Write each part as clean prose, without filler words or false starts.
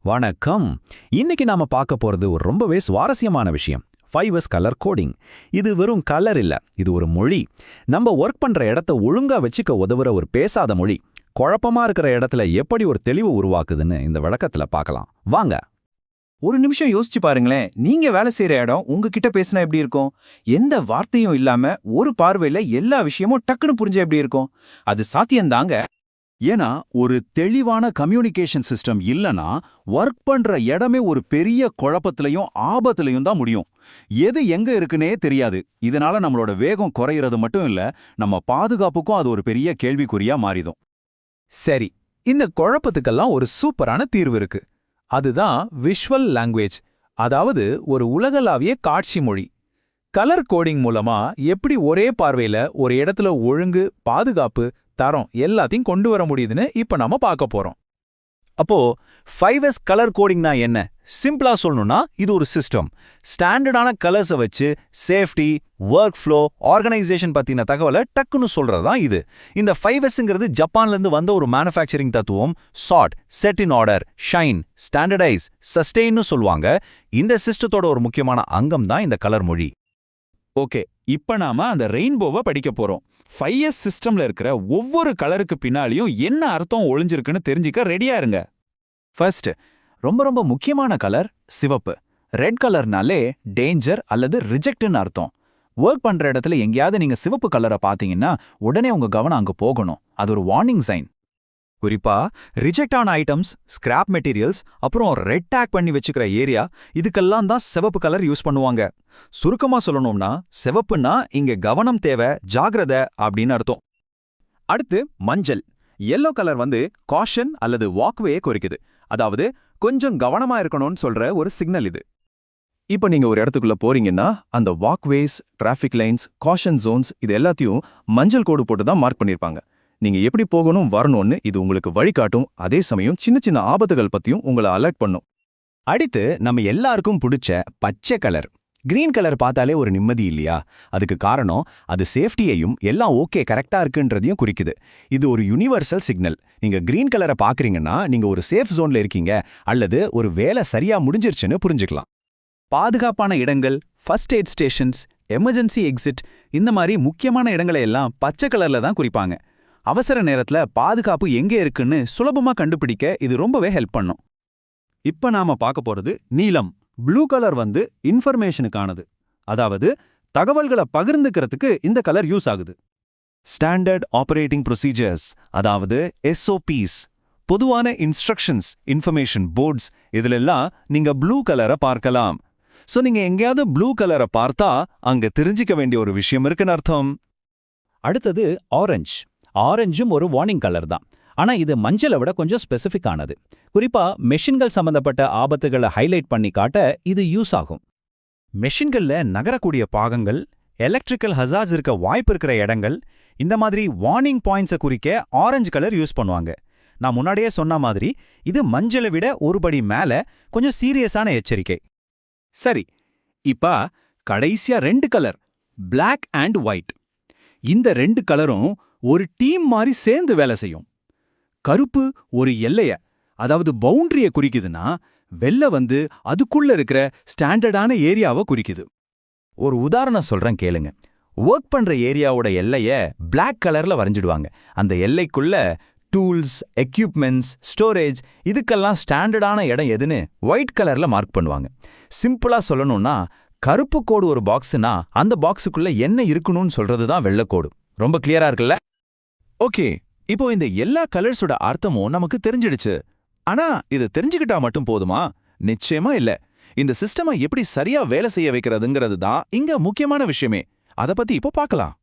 வணக்கம். இன்னைக்கு நாம பார்க்க போறது ஒரு ரொம்பவே சுவாரஸ்யமான விஷயம். 5S colour coding. இது வெறும் கலர் இல்ல, இது ஒரு மொழி. நம்ம ஒர்க் பண்ற இடத்த ஒழுங்கா வச்சுக்க உதவுற ஒரு பேசாத மொழி. குழப்பமா இருக்கிற இடத்துல எப்படி ஒரு தெளிவு உருவாக்குதுன்னு இந்த விளக்கத்துல பார்க்கலாம். வாங்க. ஒரு நிமிஷம் யோசிச்சு பாருங்களேன். நீங்க வேலை செய்யற இடம் உங்ககிட்ட பேசினா எப்படி இருக்கும்? எந்த வார்த்தையும் இல்லாம ஒரு பார்வையில எல்லா விஷயமும் டக்குன்னு புரிஞ்சா எப்படி இருக்கும்? அது சாத்தியம்தாங்க. ஏன்னா ஒரு தெளிவான கம்யூனிகேஷன் சிஸ்டம் இல்லனா ஒர்க் பண்ற இடமே ஒரு பெரிய குழப்பத்திலையும் ஆபத்திலையும் தான் முடியும். எது எங்க இருக்குன்னே தெரியாது. இதனால நம்மளோட வேகம் குறையிறது மட்டும் இல்ல, நம்ம பாதுகாப்புக்கும் அது ஒரு பெரிய கேள்விக்குறியா மாறிடும். சரி, இந்த குழப்பத்துக்கெல்லாம் ஒரு சூப்பரான தீர்வு இருக்கு. அதுதான் விஷுவல் லாங்குவேஜ், அதாவது ஒரு உலகளாவிய காட்சி மொழி. கலர் கோடிங் மூலமா எப்படி ஒரே பார்வையில ஒரு இடத்துல ஒழுங்கு, பாதுகாப்பு, தரம் எல்லாத்தையும் கொண்டு வர முடியுதுன்னு இப்ப நாம பார்க்க போறோம். அப்போ 5S கலர் கோடிங்னா என்ன? சிம்பிளா சொல்லணும்னா இது ஒரு சிஸ்டம். ஸ்டாண்டர்டான கலர்ஸை வச்சு சேஃப்டி, ஒர்க் ஃப்ளோ, ஆர்கனைசேஷன் பத்தின தகவலை டக்குன்னு சொல்றதுதான் இது. இந்த 5Sங்கிறது ஜப்பான்ல இருந்து வந்த ஒரு மேனுஃபேக்சரிங் தத்துவம். Sort, set in order, shine, standardise, சஸ்டெயின்னு சொல்லுவாங்க. இந்த சிஸ்டத்தோட ஒரு முக்கியமான அங்கம் தான் இந்த கலர் மொழி. ஓகே, இப்ப நாம அந்த ரெயின்போவை படிக்க போறோம். 5S சிஸ்டம்ல இருக்கிற ஒவ்வொரு கலருக்கு பின்னாலையும் என்ன அர்த்தம் ஒளிஞ்சிருக்குன்னு தெரிஞ்சுக்க ரெடியா இருங்க. ஃபர்ஸ்ட், ரொம்ப முக்கியமான கலர் சிவப்பு. ரெட் கலர்னாலே டேஞ்சர் அல்லது ரிஜெக்ட்னு அர்த்தம். ஒர்க் பண்ற இடத்துல எங்கேயாவது நீங்க சிவப்பு கலரை பாத்தீங்கன்னா உடனே உங்க கவனம் அங்க போகணும். அது ஒரு வார்னிங் சைன். குறிப்பா ரிஜெக்ட் ஆன ஐட்டம்ஸ், ஸ்கிராப் மெட்டீரியல்ஸ், அப்புறம் ரெட் டேக் பண்ணி வச்சுக்கிற ஏரியா, இதுக்கெல்லாம் தான் சிவப்பு கலர் யூஸ் பண்ணுவாங்க. சுருக்கமா சொல்லணும்னா சிவப்புன்னா இங்க கவனம் தேவை, ஜாகிரத அப்படின்னு அர்த்தம். அடுத்து மஞ்சள். எல்லோ கலர் காஷன் அல்லது வாக்வேயை குறிக்குது. அதாவது கொஞ்சம் கவனமா இருக்கணும்னு சொல்ற ஒரு சிக்னல் இது. இப்போ நீங்க ஒரு இடத்துக்குள்ள போறீங்கன்னா அந்த வாக்வேஸ், டிராஃபிக் லைன்ஸ், காஷன் ஜோன்ஸ் இது எல்லாத்தையும் மஞ்சள் கோடு போட்டு தான் மார்க் பண்ணிருப்பாங்க. நீங்க எப்படி போகணும் வரணும்னு இது உங்களுக்கு வழிகாட்டும். அதே சமயம் சின்ன ஆபத்துகள் பத்தியும் உங்களை அலர்ட் பண்ணும். அடுத்து நம்ம எல்லாருக்கும் பிடிச்ச பச்சை கலர். கிரீன் கலர் பார்த்தாலே ஒரு நிம்மதி இல்லையா? அதுக்கு காரணம் அது சேஃப்டியையும் எல்லாம் ஓகே கரெக்டா இருக்குன்றதையும் குறிக்குது. இது ஒரு யுனிவர்சல் சிக்னல். நீங்க கிரீன் கலரை பாக்குறீங்கன்னா நீங்க ஒரு சேஃப் ஜோன்ல இருக்கீங்க அல்லது ஒரு வேலை சரியா முடிஞ்சிருச்சுன்னு புரிஞ்சுக்கலாம். பாதுகாப்பான இடங்கள், first eight stations, emergency exit, இந்த மாதிரி முக்கியமான இடங்களை எல்லாம் பச்சை கலர்ல தான் குறிப்பாங்க. அவசர நேரத்துல பாதுகாப்பு எங்கே இருக்குன்னு சுலபமா கண்டுபிடிக்க இது ரொம்பவே ஹெல்ப் பண்ணும். இப்ப நாம பார்க்க போறது நீலம். ப்ளூ கலர் இன்ஃபர்மேஷனுக்கானது. அதாவது தகவல்களை பகிர்ந்துக்கிறதுக்கு இந்த கலர் யூஸ் ஆகுது. ஸ்டாண்டர்ட் ஆபரேட்டிங் ப்ரொசீஜர்ஸ், அதாவது SOPs, பொதுவான இன்ஸ்ட்ரக்ஷன்ஸ், இன்ஃபர்மேஷன் போர்ட்ஸ், இதுலெல்லாம் நீங்க ப்ளூ கலரை பார்க்கலாம். சோ நீங்க எங்கேயாவது ப்ளூ கலரை பார்த்தா அங்க தெரிஞ்சிக்க வேண்டிய ஒரு விஷயம் இருக்குன்னு அர்த்தம். அடுத்தது ஆரஞ்சு. ஆரஞ்சும் ஒரு வார்னிங் கலர் தான். ஆனா இது மஞ்சளை விட கொஞ்சம் ஸ்பெசிஃபிக் ஆனது. குறிப்பா மெஷின்கள் சம்பந்தப்பட்ட ஆபத்துகளை ஹைலைட் பண்ணி காட்ட இது யூஸ் ஆகும். மெஷின்கள்ல நகரக்கூடிய பாகங்கள், எலக்ட்ரிக்கல் ஹசார்ட்ஸ் இருக்க வாய்ப்பு இருக்கிற இடங்கள், இந்த மாதிரி வார்னிங் பாயிண்ட்ஸை குறிக்க ஆரஞ்சு கலர் யூஸ் பண்ணுவாங்க. நான் முன்னாடியே சொன்ன மாதிரி இது மஞ்சளை விட ஒருபடி மேல கொஞ்சம் சீரியஸான எச்சரிக்கை. சரி, இப்ப கடைசியா 2 கலர், Black அண்ட் ஒயிட். இந்த 2 கலரும் ஒரு டீம் மாதிரி சேர்ந்து வேலை செய்யும். கருப்பு ஒரு எல்லைய, அதாவது பவுண்டரிய குறிக்குதுன்னா, வெள்ளை அதுக்குள்ள இருக்கிற ஸ்டாண்டர்டான ஏரியாவை குறிக்குது. ஒரு உதாரணம் சொல்றேன் கேளுங்க. ஒர்க் பண்ற ஏரியாவோட எல்லைய பிளாக் கலர்ல வரைஞ்சிடுவாங்க. அந்த எல்லைக்குள்ள டூல்ஸ், எக்யூப்மெண்ட்ஸ், ஸ்டோரேஜ், இதுக்கெல்லாம் ஸ்டாண்டர்டான இடம் எதுன்னு ஒயிட் கலர்ல மார்க் பண்ணுவாங்க. சிம்பிளா சொல்லணும்னா கருப்பு கோடு ஒரு பாக்ஸ்னா அந்த பாக்ஸுக்குள்ள என்ன இருக்கணும்னு சொல்றதுதான் வெள்ளைக்கோடு. ரொம்ப கிளியரா இருக்குல்ல? ஓகே, இப்போ இந்த எல்லா கலர்ஸோட அர்த்தமும் நமக்கு தெரிஞ்சிடுச்சு. ஆனா இது தெரிஞ்சுக்கிட்டா மட்டும் போதுமா? நிச்சயமா இல்ல. இந்த சிஸ்டமை எப்படி சரியா வேலை செய்ய வைக்கிறதுங்கிறது தான் இங்க முக்கியமான விஷயமே. அத பத்தி இப்போ பார்க்கலாம்.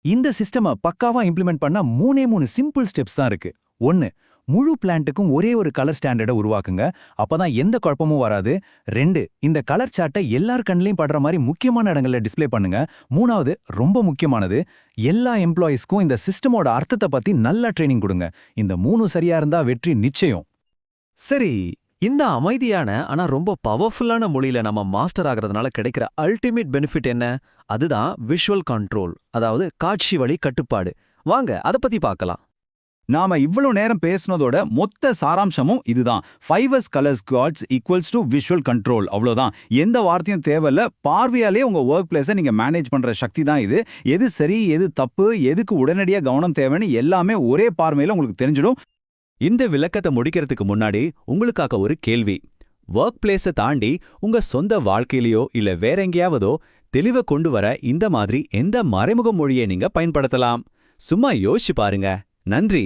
இந்த சிஸ்டமை பக்காவா இம்ப்ளிமெண்ட் பண்ண 3 சிம்பிள் ஸ்டெப்ஸ் தான் இருக்கு. 1, முழு பிளான்ட்டுக்கும் ஒரே ஒரு கலர் ஸ்டாண்டர்டை உருவாக்குங்க. அப்பதான் எந்த குழப்பமும் வராது. 2, இந்த கலர் சார்ட்டை எல்லார் கண்ணிலையும் படுற மாதிரி முக்கியமான இடங்கள்ல டிஸ்ப்ளே பண்ணுங்க. 3வது, ரொம்ப முக்கியமானது, எல்லா எம்ப்ளாயீஸ்க்கும் இந்த சிஸ்டமோட அர்த்தத்தை பத்தி நல்லா ட்ரைனிங் கொடுங்க. இந்த 3 சரியா இருந்தா வெற்றி நிச்சயம். சரி, இந்த அமைதியான ஆனா ரொம்ப பவர்ஃபுல்லான மொழியில நம்ம மாஸ்டர் ஆகிறதுனால கிடைக்கிற அல்டிமேட் பெனிஃபிட் என்ன? அதுதான் விஷுவல் கண்ட்ரோல், அதாவது காட்சி வழி கட்டுப்பாடு. வாங்க அதை பத்தி பார்க்கலாம். நாம இவ்வளவு நேரம் பேசுனதோட மொத்த சாராம்சமும் இதுதான். 5S colours cards equals to visual control. அவ்வளவுதான். எந்த வார்த்தையும் தேவையில்ல. பார்வையாலே உங்க ஒர்க் பிளேஸை நீங்க மேனேஜ் பண்ற சக்தி தான் இது. எது சரி, எது தப்பு, எதுக்கு உடனடியா கவனம் தேவைன்னு எல்லாமே ஒரே பார்வையில உங்களுக்கு தெரிஞ்சிடும். இந்த விளக்கத்தை முடிக்கிறதுக்கு முன்னாடி உங்களுக்காக ஒரு கேள்வி. ஒர்க் பிளேஸை தாண்டி உங்க சொந்த வாழ்க்கையிலயோ இல்ல வேற எங்கேயாவதோ தெளிவை கொண்டு வர இந்த மாதிரி எந்த மறைமுக மொழியை நீங்க பயன்படுத்தலாம்? சும்மா யோசிச்சு பாருங்க. நன்றி.